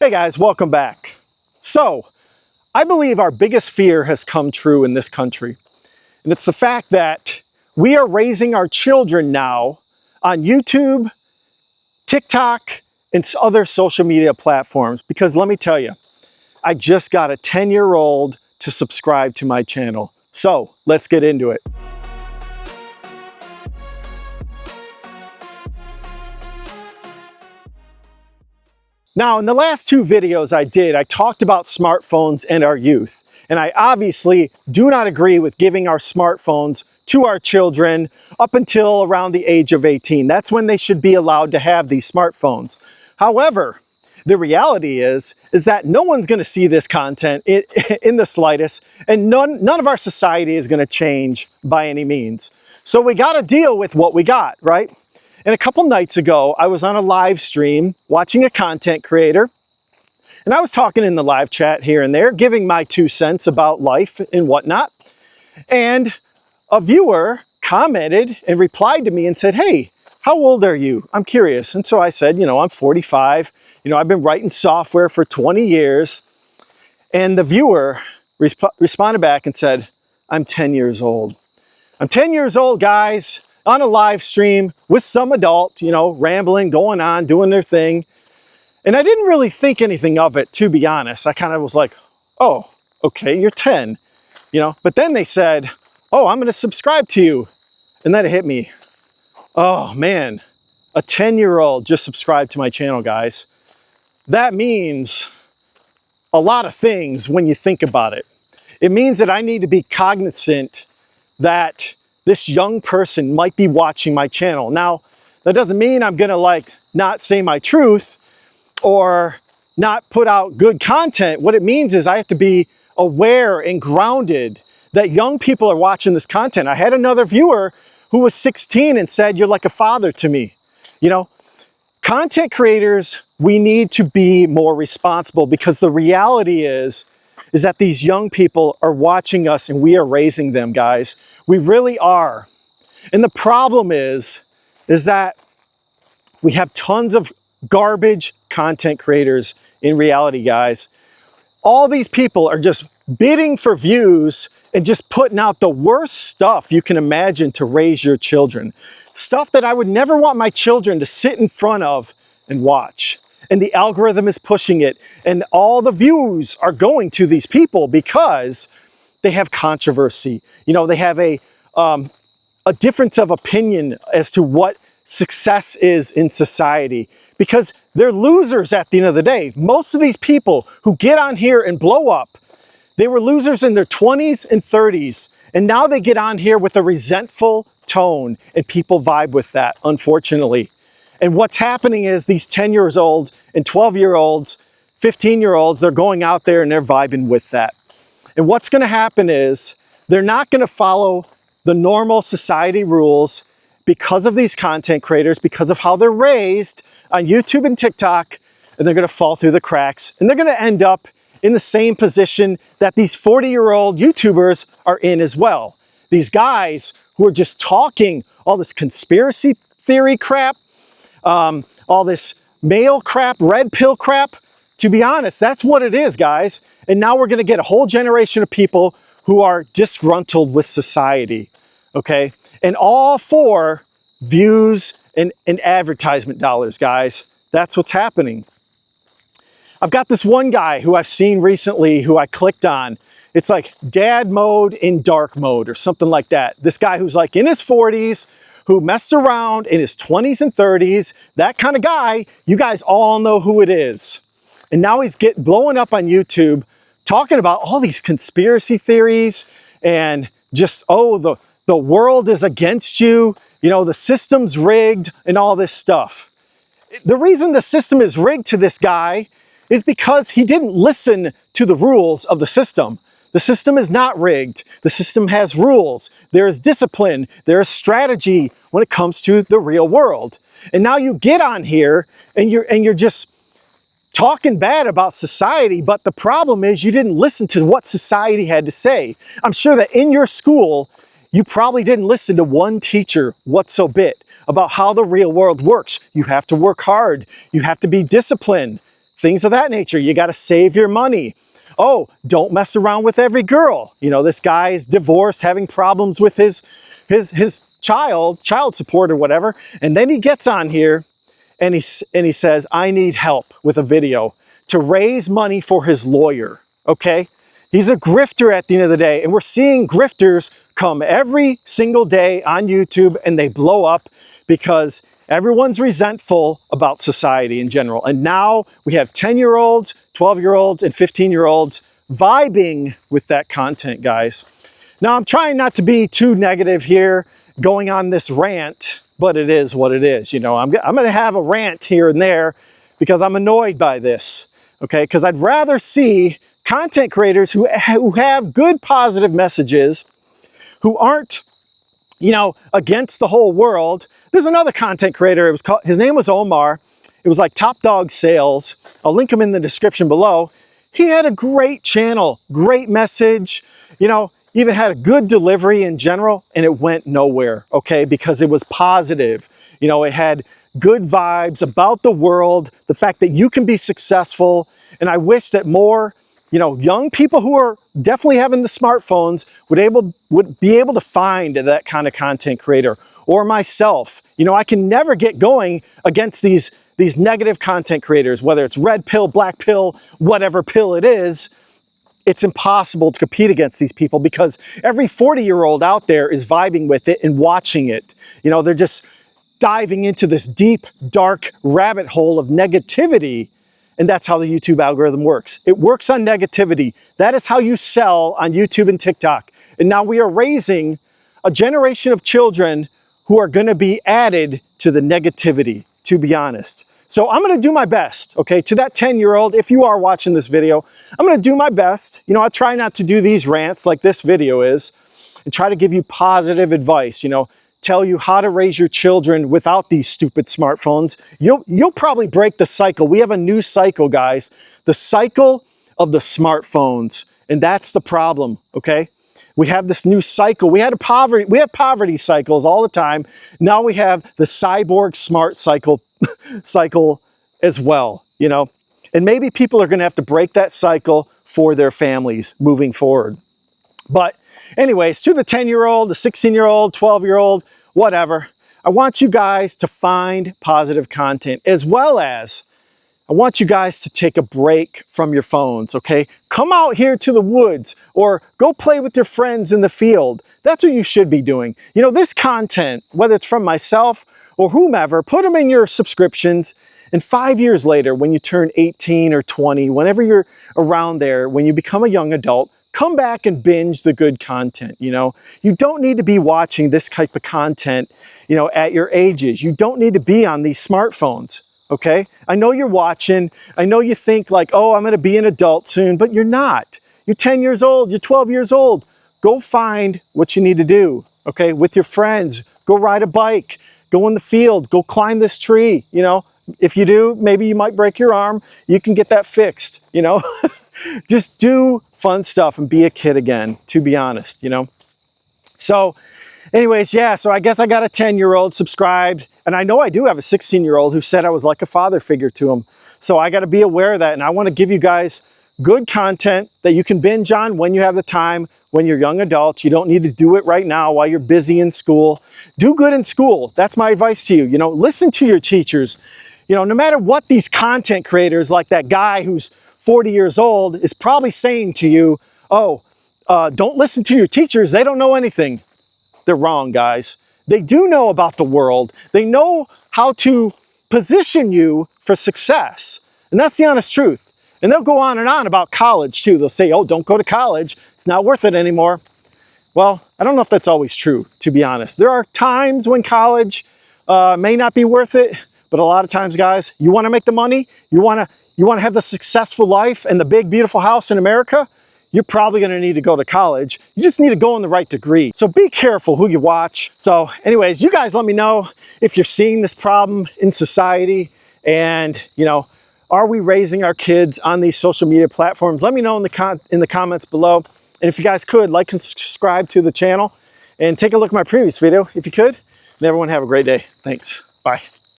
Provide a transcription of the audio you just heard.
Hey guys, welcome back. So, I believe our biggest fear has come true in this country. And it's the fact that we are raising our children now on YouTube, TikTok, and other social media platforms. Because let me tell you, I just got a 10-year-old to subscribe to my channel. So, let's get into it. Now, in the last two videos I talked about smartphones and our youth. And I obviously do not agree with giving our smartphones to our children up until around the age of 18. That's when they should be allowed to have these smartphones. However, the reality is that no one's going to see this content in the slightest, and none of our society is going to change by any means. So we got to deal with what we got, right? And a couple nights ago, I was on a live stream watching a content creator, and I was talking in the live chat here and there, giving my 2 cents about life and whatnot. And a viewer commented and replied to me and said, "Hey, how old are you? I'm curious." And so I said, I'm 45. I've been writing software for 20 years. And the viewer responded back and said, "I'm 10 years old. I'm 10 years old, guys, on a live stream with some adult, rambling, going on, doing their thing." And I didn't really think anything of it, to be honest. I kind of was like, "Oh, okay, you're 10, But then they said, "Oh, I'm going to subscribe to you." And then it hit me. Oh, man, a 10-year-old just subscribed to my channel, guys. That means a lot of things when you think about it. It means that I need to be cognizant that this young person might be watching my channel. Now, that doesn't mean I'm going to not say my truth or not put out good content. What it means is I have to be aware and grounded that young people are watching this content. I had another viewer who was 16 and said, "You're like a father to me." Content creators, we need to be more responsible, because the reality is that these young people are watching us and we are raising them, guys. We really are. And the problem is that we have tons of garbage content creators in reality, guys. All these people are just bidding for views and just putting out the worst stuff you can imagine to raise your children. Stuff that I would never want my children to sit in front of and watch. And the algorithm is pushing it, and all the views are going to these people because they have controversy. They have a difference of opinion as to what success is in society, because they're losers at the end of the day. Most of these people who get on here and blow up, they were losers in their 20s and 30s, and now they get on here with a resentful tone, and people vibe with that, unfortunately. And what's happening is these 10-year-olds and 12-year-olds, 15-year-olds, they're going out there and they're vibing with that. And what's going to happen is they're not going to follow the normal society rules because of these content creators, because of how they're raised on YouTube and TikTok, and they're going to fall through the cracks, and they're going to end up in the same position that these 40-year-old YouTubers are in as well. These guys who are just talking all this conspiracy theory crap, all this male crap, red pill crap. To be honest, that's what it is, guys. And now we're going to get a whole generation of people who are disgruntled with society, okay? And all for views and advertisement dollars, guys. That's what's happening. I've got this one guy who I've seen recently who I clicked on. It's like dad mode in dark mode or something like that. This guy who's like in his 40s, who messed around in his 20s and 30s, that kind of guy, you guys all know who it is. And now he's blowing up on YouTube, talking about all these conspiracy theories and just, oh, the world is against you, the system's rigged and all this stuff. The reason the system is rigged to this guy is because he didn't listen to the rules of the system. The system is not rigged. The system has rules. There is discipline. There is strategy when it comes to the real world. And now you get on here and you're just talking bad about society, but the problem is you didn't listen to what society had to say. I'm sure that in your school, you probably didn't listen to one teacher whatso-bit about how the real world works. You have to work hard. You have to be disciplined. things of that nature. You got to save your money. Oh, don't mess around with every girl. You know, this guy's divorced, having problems with his child support or whatever. And then he gets on here and he says, I need help with a video to raise money for his lawyer, okay? He's a grifter at the end of the day, and we're seeing grifters come every single day on YouTube, and they blow up because everyone's resentful about society in general. And now we have 10-year-olds, 12-year-olds, and 15-year-olds vibing with that content, guys. Now, I'm trying not to be too negative here, going on this rant, but it is what it is. You know, I'm going to have a rant here and there because I'm annoyed by this, okay? Because I'd rather see content creators who have good positive messages, who aren't, you know, against the whole world. There's another content creator, his name was Omar. It was like Top Dog Sales. I'll link him in the description below. He had a great channel, great message, you know, even had a good delivery in general, and it went nowhere, okay? Because it was positive. You know, it had good vibes about the world, the fact that you can be successful. And I wish that more, you know, young people who are definitely having the smartphones would be able to find that kind of content creator, or myself. You know, I can never get going against these negative content creators, whether it's red pill, black pill, whatever pill it is. It's impossible to compete against these people because every 40-year-old out there is vibing with it and watching it. You know, they're just diving into this deep, dark rabbit hole of negativity. And that's how the YouTube algorithm works. It works on negativity. That is how you sell on YouTube and TikTok. And now we are raising a generation of children who are going to be added to the negativity, to be honest. So I'm going to do my best, okay? To that 10-year-old, if you are watching this video, I'm going to do my best. You know, I try not to do these rants like this video is, and try to give you positive advice, you know, tell you how to raise your children without these stupid smartphones. You'll probably break the cycle. We have a new cycle, guys. The cycle of the smartphones. And that's the problem, okay? We have this new cycle. We have poverty cycles all the time. Now we have the cyborg smart cycle as well, you know? And maybe people are going to have to break that cycle for their families moving forward. But anyways, to the 10-year-old, the 16-year-old, 12-year-old, whatever, I want you guys to find positive content, as well as I want you guys to take a break from your phones, okay? Come out here to the woods or go play with your friends in the field. That's what you should be doing. You know, this content, whether it's from myself or whomever, put them in your subscriptions. And 5 years later, when you turn 18 or 20, whenever you're around there, when you become a young adult, come back and binge the good content, you know? You don't need to be watching this type of content, you know, at your ages. You don't need to be on these smartphones, okay? I know you're watching. I know you think like, oh, I'm going to be an adult soon, but you're not. You're 10 years old. You're 12 years old. Go find what you need to do, okay? With your friends. Go ride a bike. Go in the field. Go climb this tree, you know? If you do, maybe you might break your arm. You can get that fixed, you know? Just do fun stuff and be a kid again, to be honest, you know? So anyways, yeah, so I guess I got a 10-year-old subscribed, and I know I do have a 16-year-old who said I was like a father figure to him. So I got to be aware of that, and I want to give you guys good content that you can binge on when you have the time, when you're young adults. You don't need to do it right now while you're busy in school. Do good in school. That's my advice to you. You know, listen to your teachers. You know, no matter what these content creators, like that guy who's 40 years old, is probably saying to you, oh, don't listen to your teachers. They don't know anything. They're wrong, guys. They do know about the world. They know how to position you for success. And that's the honest truth. And they'll go on and on about college too. They'll say, oh, don't go to college. It's not worth it anymore. Well, I don't know if that's always true, to be honest. There are times when college may not be worth it, but a lot of times, guys, you want to make the money, you want to have the successful life and the big, beautiful house in America, you're probably going to need to go to college. You just need to go in the right degree. So be careful who you watch. So anyways, you guys let me know if you're seeing this problem in society, and, you know, are we raising our kids on these social media platforms? Let me know in the comments below. And if you guys could, like and subscribe to the channel and take a look at my previous video if you could. And everyone have a great day. Thanks. Bye.